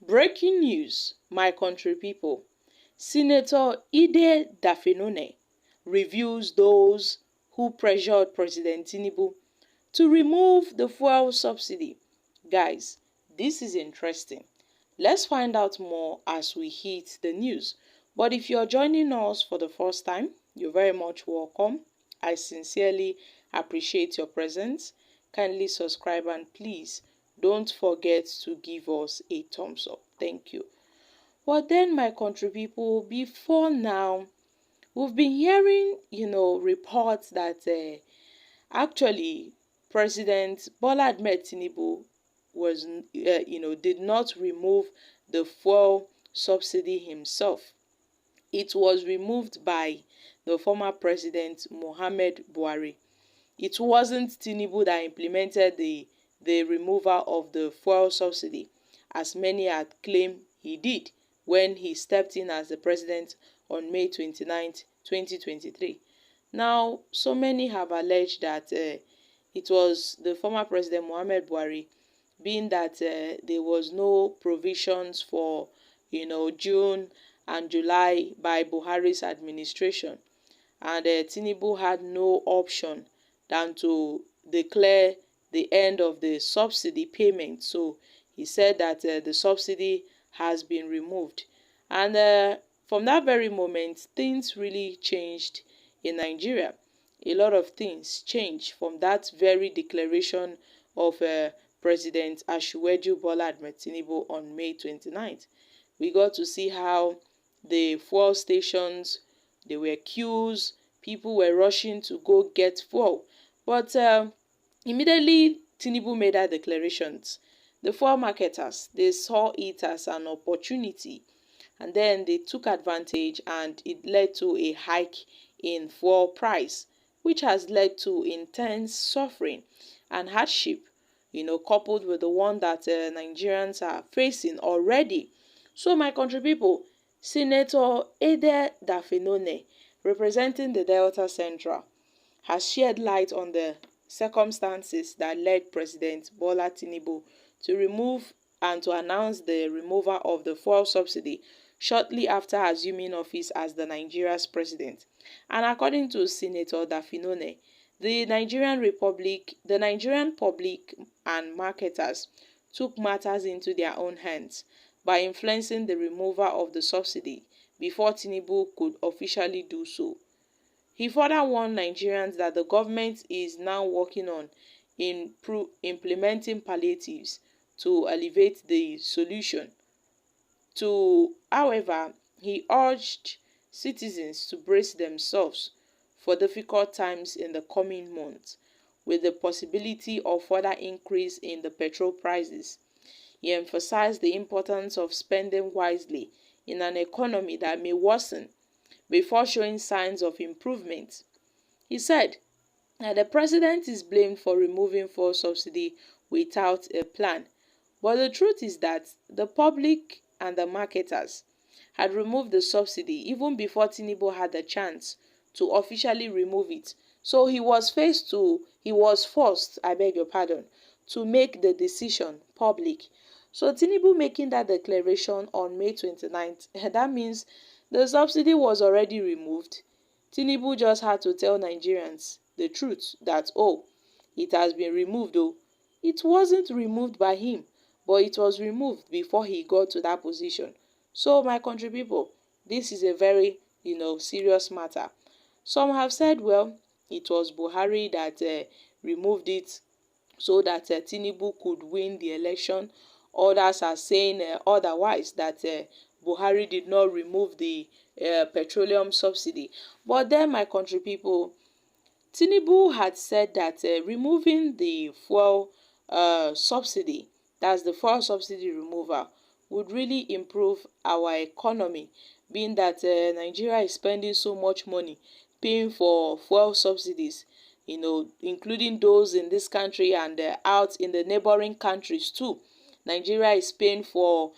Breaking news, my country people. Senator Dafinone reviews those who pressured President Tinubu to remove the fuel subsidy. Guys, this is interesting. Let's find out more as we hit the news. But if you're joining us for the first time, you're very much welcome. I sincerely appreciate your presence. Kindly subscribe and please don't forget to give us a thumbs up. Thank you. But then, my country people, before now, we've been hearing, reports that actually President Bola Ahmed Tinubu was, did not remove the fuel subsidy himself. It was removed by the former president Muhammad Buhari. It wasn't Tinubu that implemented the removal of the fuel subsidy, as many had claimed he did when he stepped in as the president on May 29th, 2023. Now, so many have alleged that it was the former president Muhammad Buhari, being that there was no provisions for, June and July by Buhari's administration, and Tinubu had no option than to declare the end of the subsidy payment. So he said that the subsidy has been removed. And from that very moment, things really changed in Nigeria. A lot of things changed from that very declaration of President Asiwaju Bola Ahmed Tinubu on May 29th. We got to see how the fuel stations, there were queues, people were rushing to go get fuel. But immediately Tinubu made that declarations, the fuel marketers, they saw it as an opportunity, and then they took advantage, and it led to a hike in fuel price, which has led to intense suffering and hardship, coupled with the one that Nigerians are facing already. So, my country people, Senator Dafinone, representing the Delta Central, has shed light on the circumstances that led President Bola Tinubu to remove and to announce the removal of the fuel subsidy shortly after assuming office as the Nigeria's president. And according to Senator Dafinone, the Nigerian public and marketers took matters into their own hands by influencing the removal of the subsidy before Tinubu could officially do so. He further warned Nigerians that the government is now working on implementing palliatives to alleviate the solution. However, he urged citizens to brace themselves for difficult times in the coming months, with the possibility of further increase in the petrol prices. He emphasized the importance of spending wisely in an economy that may worsen before showing signs of improvement. He said that the president is blamed for removing fuel subsidy without a plan, but the truth is that the public and the marketers had removed the subsidy even before Tinubu had the chance to officially remove it. So he was forced, I beg your pardon, to make the decision public. So Tinubu making that declaration on May 29th, that means the subsidy was already removed. Tinubu just had to tell Nigerians the truth that, oh, it has been removed. Oh, it wasn't removed by him, but it was removed before he got to that position. So, my country people, this is a very, serious matter. Some have said, well, it was Buhari that removed it so that Tinubu could win the election. Others are saying otherwise, that Buhari did not remove the petroleum subsidy. But then, my country people, Tinubu had said that removing the fuel subsidy, that's the fuel subsidy removal, would really improve our economy, being that Nigeria is spending so much money paying for fuel subsidies, including those in this country and out in the neighboring countries too. Nigeria is paying for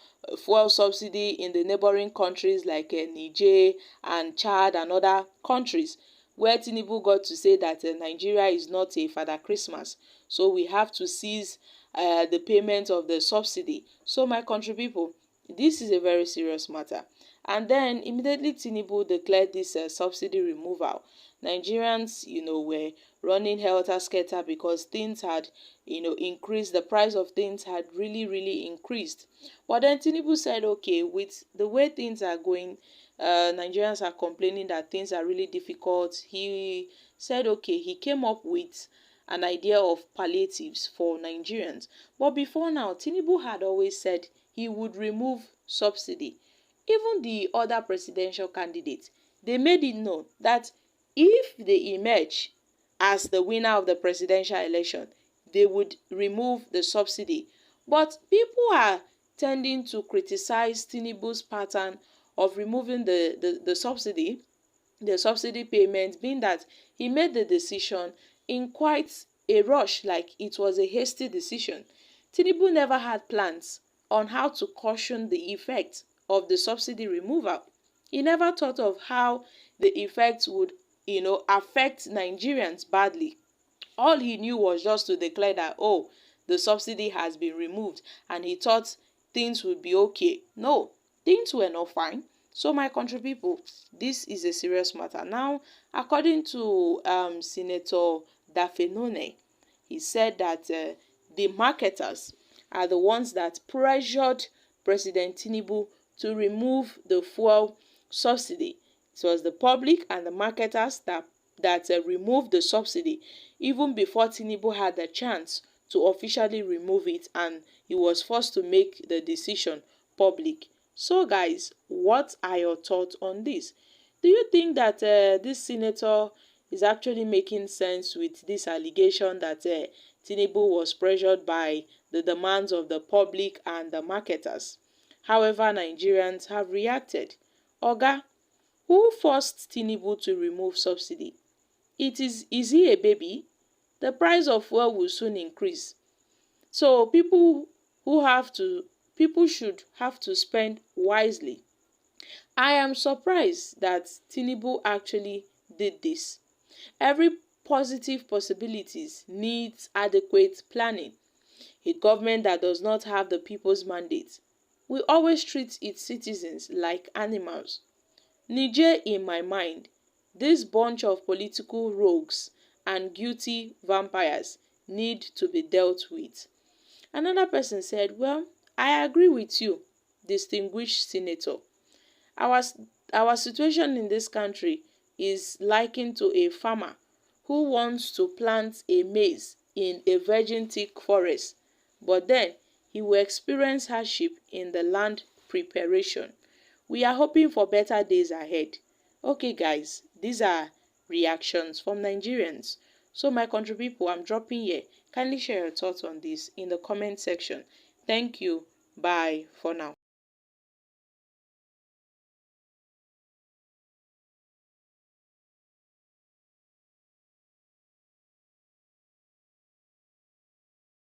fuel subsidy in the neighboring countries like Niger and Chad and other countries, where Tinubu got to say that Nigeria is not a Father Christmas, so we have to cease the payment of the subsidy. So, my country people, this is a very serious matter. And then immediately Tinubu declared this subsidy removal. Nigerians, were running helter-skelter because things had, increased. The price of things had really, really increased. But then Tinubu said, okay, with the way things are going, Nigerians are complaining that things are really difficult. He said, okay, he came up with an idea of palliatives for Nigerians. But before now, Tinubu had always said he would remove subsidy. Even the other presidential candidates, they made it known that if they emerge as the winner of the presidential election, they would remove the subsidy. But people are tending to criticize Tinubu's pattern of removing the subsidy, the subsidy payment, being that he made the decision in quite a rush, like it was a hasty decision. Tinubu never had plans on how to cushion the effect of the subsidy removal. He never thought of how the effect would, affect Nigerians badly. All he knew was just to declare that, oh, the subsidy has been removed, and he thought things would be okay. No, things were not fine. So my country people, this is a serious matter. Now, according to Senator Dafinone, he said that the marketers are the ones that pressured President Tinubu to remove the fuel subsidy. It was the public and the marketers that removed the subsidy even before Tinubu had the chance to officially remove it, and he was forced to make the decision public. So guys, what are your thoughts on this? Do you think that this senator is actually making sense with this allegation that Tinubu was pressured by the demands of the public and the marketers? However, Nigerians have reacted. Oga, who forced Tinubu to remove subsidy? Is he a baby? The price of fuel will soon increase. So people should have to spend wisely. I am surprised that Tinubu actually did this. Every positive possibilities needs adequate planning. A government that does not have the people's mandate will always treat its citizens like animals. Niger, in my mind, this bunch of political rogues and guilty vampires need to be dealt with. Another person said, well, I agree with you, distinguished senator. Our, our situation in this country is likened to a farmer who wants to plant a maize in a virgin thick forest, but then he will experience hardship in the land preparation. We are hoping for better days ahead. Okay guys, these are reactions from Nigerians. So my country people, I'm dropping here. Kindly share your thoughts on this in the comment section. Thank you. Bye for now.